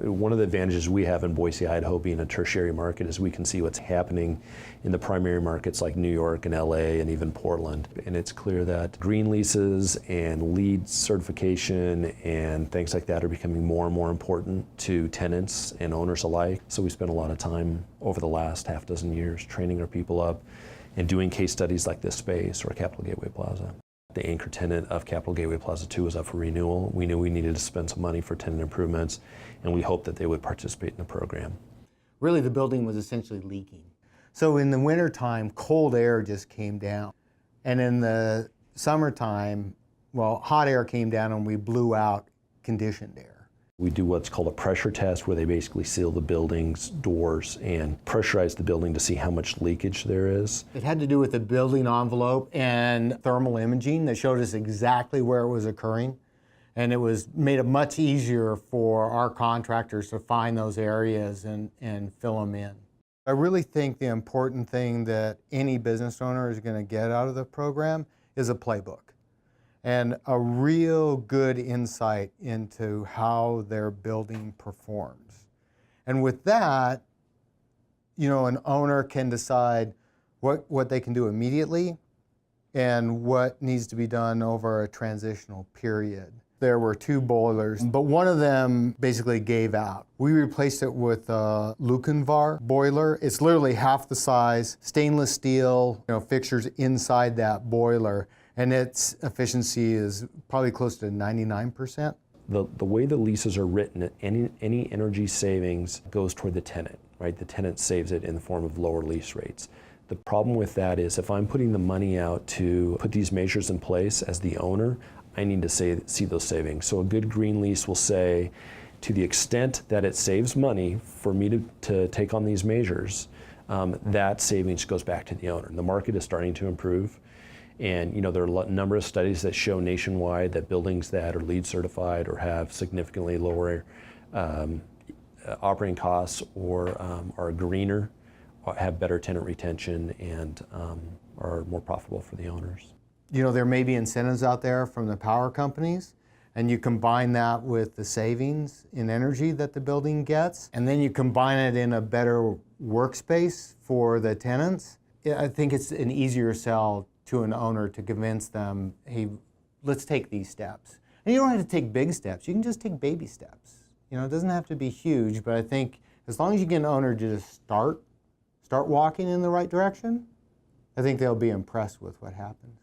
One of the advantages we have in Boise, Idaho, being a tertiary market, is we can see what's happening in the primary markets like New York and LA and even Portland. And it's clear that green leases and LEED certification and things like that are becoming more and more important to tenants and owners alike. So we spent a lot of time over the last half dozen years training our people up and doing case studies like this space or Capital Gateway Plaza. The anchor tenant of Capital Gateway Plaza 2 was up for renewal. We knew we needed to spend some money for tenant improvements, and we hoped that they would participate in the program. Really, the building was essentially leaking. So in the wintertime, cold air just came down. And in the summertime, well, hot air came down and we blew out conditioned air. We do what's called a pressure test, where they basically seal the building's doors and pressurize the building to see how much leakage there is. It had to do with the building envelope and thermal imaging that showed us exactly where it was occurring. And it made it much easier for our contractors to find those areas and fill them in. I really think the important thing that any business owner is going to get out of the program is a playbook and a real good insight into how their building performs. And with that, an owner can decide what they can do immediately and what needs to be done over a transitional period. There were 2 boilers, but one of them basically gave out. We replaced it with a Luckenvar boiler. It's literally half the size, stainless steel, fixtures inside that boiler, and its efficiency is probably close to 99%. The way the leases are written, any energy savings goes toward the tenant, right? The tenant saves it in the form of lower lease rates. The problem with that is if I'm putting the money out to put these measures in place as the owner, I need to see those savings. So a good green lease will say, to the extent that it saves money for me to take on these measures, that savings goes back to the owner. The market is starting to improve. And there are a number of studies that show nationwide that buildings that are LEED certified or have significantly lower operating costs or are greener, have better tenant retention, and are more profitable for the owners. There may be incentives out there from the power companies, and you combine that with the savings in energy that the building gets, and then you combine it in a better workspace for the tenants. I think it's an easier sell to an owner to convince them, hey, let's take these steps. And you don't have to take big steps, you can just take baby steps. It doesn't have to be huge, but I think as long as you get an owner to just start walking in the right direction, I think they'll be impressed with what happens.